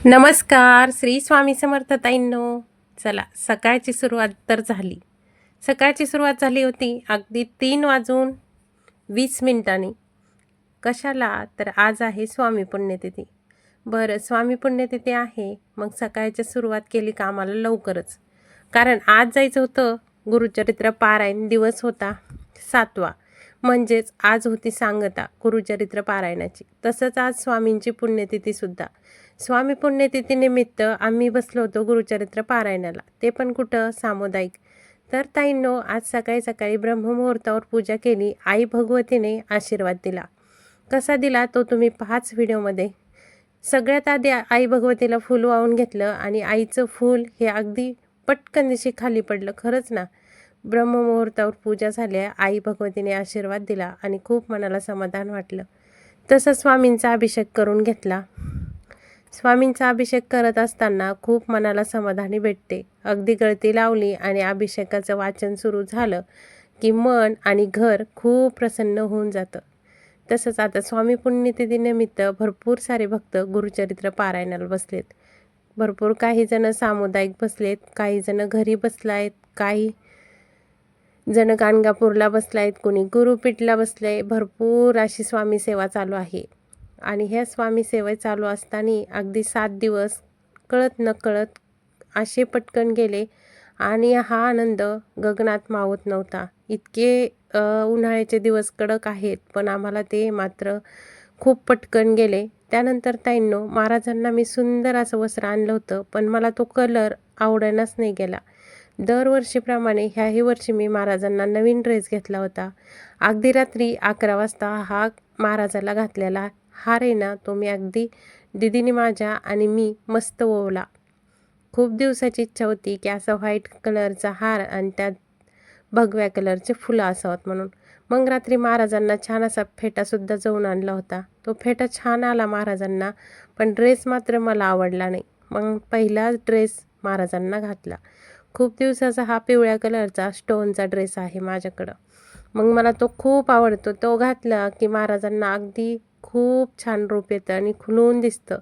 नमस्कार. श्री स्वामी समर्थ ताईंनो. चला, सकाळची सुरुवात तर झाली. सकाळची सुरुवात झाली होती अगदी 3:20 कशाला? तर आज आहे स्वामी पुण्यतिथी. बरं, स्वामी पुण्यतिथी आहे, मग सकाळची सुरुवात केली कामाला लवकरच. कारण आज जायचं होतं गुरुचरित्र पारायण. दिवस होता 7वा, म्हणजेच आज होती सांगता गुरुचरित्र पारायणाची. तसंच आज स्वामींची पुण्यतिथीसुद्धा. स्वामी पुण्यतिथीनिमित्त आम्ही बसलो होतो गुरुचरित्र पारायणाला, ते पण कुठं, सामुदायिक. तर ताईंनो, आज सकाळी सकाळी ब्रह्ममुहूर्तावर पूजा केली. आई भगवतीने आशीर्वाद दिला. कसा दिला तो तुम्ही पाहाच व्हिडिओमध्ये. सगळ्यात आधी आई भगवतीला फूल वाहून घेतलं आणि आईचं फूल हे अगदी पटकन दिशी खाली पडलं. खरंच ना, ब्रह्ममुहूर्तावर पूजा झाली, आई भगवतीने आशीर्वाद दिला आणि खूप मनाला समाधान वाटलं. तसं स्वामींचा अभिषेक करून घेतला. स्वामींचा अभिषेक करत असताना खूप मनाला समाधानी भेटते. अगदी गळती लावली आणि अभिषेकाचं वाचन सुरू झालं की मन आणि घर खूप प्रसन्न होऊन जातं. तसंच आता स्वामी पुण्यतिथीनिमित्त भरपूर सारे भक्त गुरुचरित्र पारायणाला बसलेत. भरपूर काही जण सामुदायिक बसलेत, काही जण घरी बसलायत, काही जण गाणगापूरला बसलायत, कोणी गुरुपीठला बसले. भरपूर अशी स्वामी सेवा चालू आहे. आणि ह्या स्वामी सेवा चालू असताना अगदी 7 दिवस कळत नकळत असे पटकन गेले आणि हा आनंद गगनात मावत नव्हता. इतके उन्हाळ्याचे दिवस कडक आहेत, पण आम्हाला ते मात्र खूप पटकन गेले. त्यानंतर ताईंनो, महाराजांना मी सुंदर असं वस्त्र आणलं होतं, पण मला तो कलर आवडेनाच नाही गेला. दरवर्षीप्रमाणे ह्याही वर्षी मी महाराजांना नवीन ड्रेस घेतला होता. अगदी रात्री 11 वाजता हा महाराजाला घातलेला हार आहे ना, तो मी अगदी दीदीने माझ्या आणि मी मस्त ओवला. खूप दिवसाची इच्छा होती की असा व्हाईट कलरचा हार आणि त्यात भगव्या कलरचे फुलं असावत म्हणून. मग रात्री महाराजांना छान असा फेटासुद्धा जाऊन आणला होता. तो फेटा छान आला महाराजांना, पण ड्रेस मात्र मला आवडला नाही. मग पहिला ड्रेस महाराजांना घातला. खूप दिवसाचा हा पिवळ्या कलरचा स्टोनचा ड्रेस आहे माझ्याकडं. मग मला तो खूप आवडतो. तो घातला की महाराजांना अगदी खूप छान रूप येतं आणि खुलून दिसतं.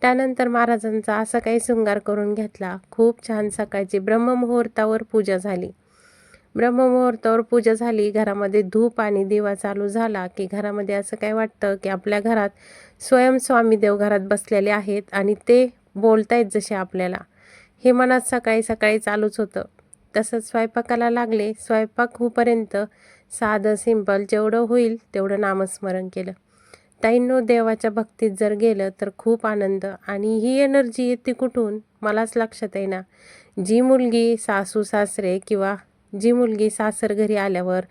त्यानंतर महाराजांचा असा काही शृंगार करून घेतला. खूप छान सकाळची ब्रह्ममुहूर्तावर पूजा झाली. ब्रह्ममुहूर्तावर पूजा झाली, घरामध्ये धूप आणि दिवा चालू झाला की घरामध्ये असं काय वाटतं की आपल्या घरात स्वयं स्वामी देव घरात बसलेले आहेत आणि ते बोलतायत जसे आपल्याला. हे मनात सकाळी सकाळी चालूच होतं. तसंच स्वयंपाकाला लागले. स्वयंपाक होईपर्यंत साधं सिंपल जेवढं होईल तेवढं नामस्मरण केलं. ताईंनो, देवाच्या भक्तीत जर गेलं तर खूप आनंद. आणि ही एनर्जी येते कुठून मलाच लक्षात येईना. जी मुलगी सासू सासरे किंवा जी मुलगी सासर घरी आल्यावर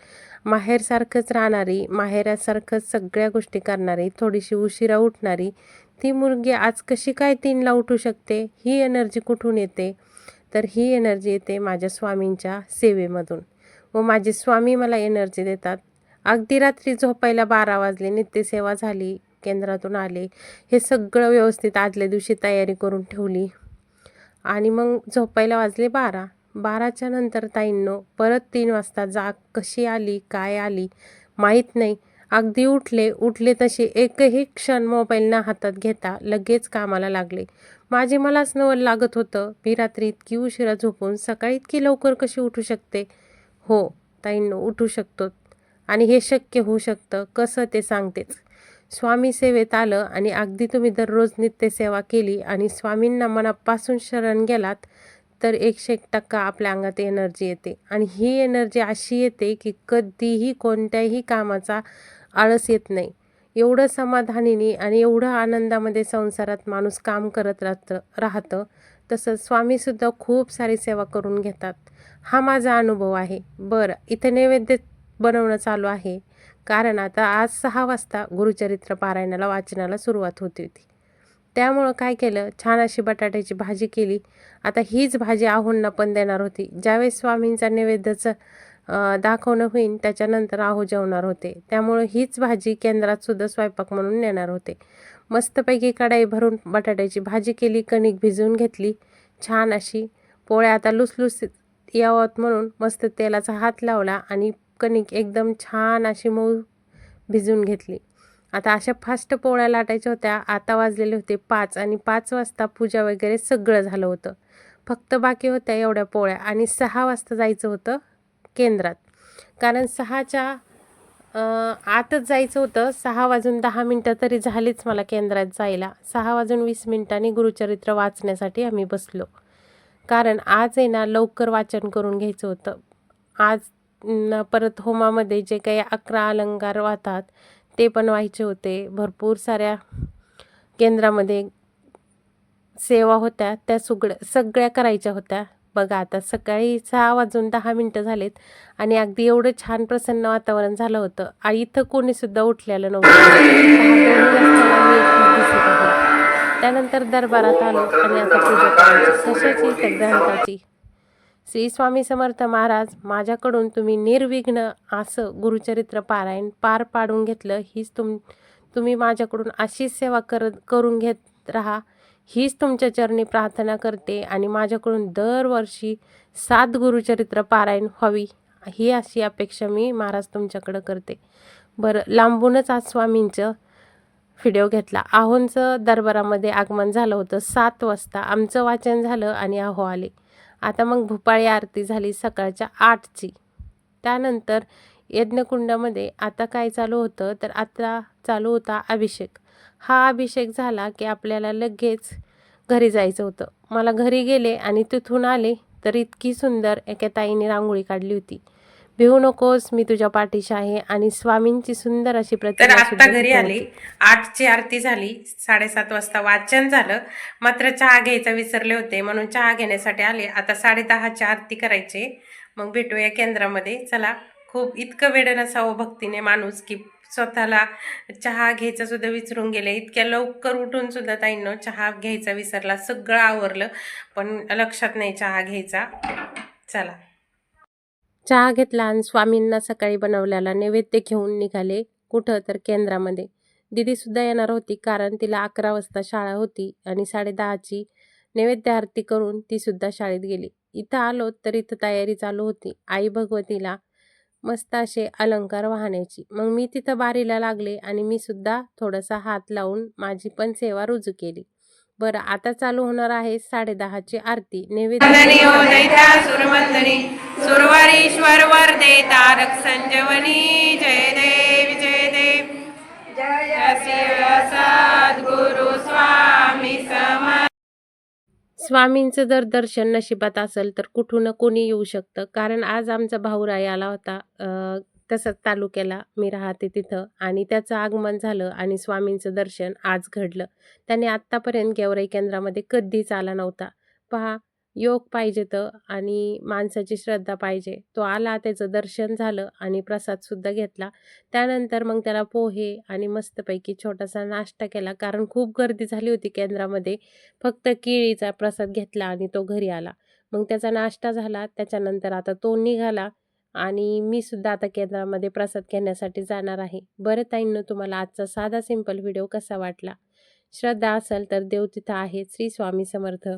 माहेरसारखंच राहणारी, माहेरासारखंच सगळ्या गोष्टी करणारी, थोडीशी उशिरा उठणारी, ती मुलगी आज कशी काय 3ला उठू शकते? ही एनर्जी कुठून येते? तर ही एनर्जी येते माझ्या स्वामींच्या सेवेमधून व माझे स्वामी मला एनर्जी देतात. अगदी रात्री झोपायला 12 वाजले, नित्यसेवा झाली, केंद्रातून आले, हे सगळं व्यवस्थित आदल्या दिवशी तयारी करून ठेवली आणि मग झोपायला वाजले 12. 12च्या नंतर ताईंनो, परत 3 वाजता जाग कशी आली, काय आली माहीत नाही. अगदी उठले तसे एकही क्षण मोबाईल ना हातात घेता लगेच कामाला लागले. मलाच नवल लागत होतं, मी रात्री इतकी उशिरा झोपून सकाळी इतकी लवकर कशी उठू शकते? हो ताईंनो, उठू शकतो आणि हे शक्य होऊ शकतं. कसं ते सांगतेच. स्वामी सेवेत आलं आणि अगदी तुम्ही दररोज नित्यसेवा केली आणि स्वामींना मनापासून शरण गेलात तर 101% आपल्या अंगात एनर्जी येते. आणि ही एनर्जी अशी येते की कधीही कोणत्याही कामाचा आळस येत नाही. एवढं समाधानीने आणि एवढं आनंदामध्ये संसारात माणूस काम करत राहतं. तसंच स्वामीसुद्धा खूप सारी सेवा करून घेतात. हा माझा अनुभव आहे. बरं, इथं नैवेद्य बनवणं चालू आहे, कारण आता आज 6 वाजता गुरुचरित्र पारायणाला वाचनाला सुरुवात होती. त्यामुळं काय केलं, छान अशी बटाट्याची भाजी केली. आता हीच भाजी आहोंना पण देणार होती. ज्यावेळेस स्वामींचा नैवेद्याचं दाखवणं होईल त्याच्यानंतर आहो जेवणार होते. त्यामुळं हीच भाजी केंद्रात सुद्धा स्वयंपाक म्हणून नेणार होते. मस्तपैकी कढई भरून बटाट्याची भाजी केली, कणिक भिजवून घेतली छान अशी. पोळ्या आता लुसलुसीत यावत म्हणून मस्त तेलाचा हात लावला आणि कणिक एकदम छान अशी मऊ भिजवून घेतली. आता अशा फास्ट पोळ्या लाटायच्या होत्या. आता वाजलेले होते 5 आणि 5 वाजता पूजा वगैरे सगळं झालं होतं. फक्त बाकी होत्या एवढ्या पोळ्या आणि 6 वाजता जायचं होतं केंद्रात. कारण 6च्या आतच जायचं होतं. 6 वाजून 10 मिनटं तरी झालीच मला केंद्रात जायला. 6 वाजून 20 मिनिटांनी गुरुचरित्र वाचण्यासाठी आम्ही बसलो. कारण आज आहे ना लवकर वाचन करून घ्यायचं होतं. आज परत होमामध्ये जे काही 11 अलंकार वाहतात ते पण व्हायचे होते. भरपूर साऱ्या केंद्रामध्ये सेवा होत्या त्या सगळ्या करायच्या होत्या. बघा आता सकाळी 6 वाजून 10 मिनटं झालेत आणि अगदी एवढं छान प्रसन्न वातावरण झालं होतं. इथं कोणीसुद्धा उठलेलं नव्हतं. 6 वाजताना मी एकटीच दिसत आहे. त्यानंतर दरबारात आलो आणि आता पूजा करायची. कशाची तर ग्रंथाची. श्री स्वामी समर्थ महाराज, माझ्याकडून तुम्ही निर्विघ्न असं गुरुचरित्र पारायण पार पाडून घेतलं. हीच तुम्ही माझ्याकडून अशीच सेवा करून घेत राहा, हीच तुमच्या चरणी प्रार्थना करते आणि माझ्याकडून दरवर्षी 7 गुरुचरित्र पारायण व्हावी ही अशी अपेक्षा मी महाराज तुमच्याकडं करते. बरं, लांबूनच आज स्वामींचं व्हिडिओ घेतला. आहोंचं दरबारामध्ये आगमन झालं होतं 7 वाजता. आमचं वाचन झालं आणि आहो आले. आता मग भूपाळी आरती झाली सकाळच्या 8ची. त्यानंतर यज्ञकुंडामध्ये आता काय चालू होतं तर आता चालू होता अभिषेक. हा अभिषेक झाला की आपल्याला लगेच घरी जायचं होतं. मला घरी गेले आणि तिथून आले तर इतकी सुंदर एका ताईने रांगोळी काढली होती. भिवू नकोस, मी तुझ्या पाठीशी आहे, आणि स्वामींची सुंदर अशी प्रतिमा आता घरी आली. 8ची आरती झाली. 7:30 वाजता वाचन झालं. मात्र चहा घ्यायचा विसरले होते म्हणून चहा घेण्यासाठी आले. आता 10:30ची आरती करायची. मग भेटूया केंद्रामध्ये. चला, खूप इतकं वेळ नसावं भक्तीने माणूस की स्वतःला चहा घ्यायचा सुद्धा विसरून गेले. इतक्या लवकर उठून सुद्धा ताईंनो चहा घ्यायचा विसरला. सगळं आवरलं पण लक्षात नाही चहा घ्यायचा. चला, चहा घेतला आणि स्वामींना सकाळी बनवलेला नैवेद्य घेऊन निघाले. कुठं तर केंद्रामध्ये. दीदीसुद्धा येणार होती कारण तिला 11 वाजता शाळा होती आणि 10:30ची नैवेद्य आरती करून तीसुद्धा शाळेत गेली. इथं आलो तर इथं तयारी चालू होती आई भगवतीला मस्त असे अलंकार वाहण्याची. मग मी तिथं बारीला लागले आणि मी सुद्धा थोडासा हात लावून माझी पण सेवा रुजू केली. बरं, आता चालू होणार आहे 10:30ची आरती. नैवेद्य सुरवारीश्वर वरदे तारक संजीवनी. जय देव जय देव जय सद्गुरु स्वामी समर्थ. स्वामींचं जर दर्शन नशिबात असेल तर कुठून कोणी येऊ शकतं. कारण आज आमचा भाऊराय आला होता तसंच तालुक्याला, मी राहते तिथं, आणि त्याचं आगमन झालं आणि स्वामींचं दर्शन आज घडलं. त्याने आत्तापर्यंत गेवराई केंद्रामध्ये कधीच आला नव्हता. पहा, योग पाहिजे तर आणि माणसाची श्रद्धा पाहिजे. तो आला, त्याचं दर्शन झालं आणि प्रसादसुद्धा घेतला. त्यानंतर मग त्याला पोहे आणि मस्तपैकी छोटासा नाश्ता केला. कारण खूप गर्दी झाली होती केंद्रामध्ये. फक्त केळीचा प्रसाद घेतला आणि तो घरी आला. मग त्याचा नाश्ता झाला. त्याच्यानंतर आता तो निघाला आणि मी सुद्धा आता केंद्रामध्ये प्रसाद घेण्यासाठी जाणार आहे. बरं ताईंनो, तुम्हाला आजचा साधा सिंपल व्हिडिओ कसा वाटला? श्रद्धा असेल तर देव तिथं आहे. श्री स्वामी समर्थ.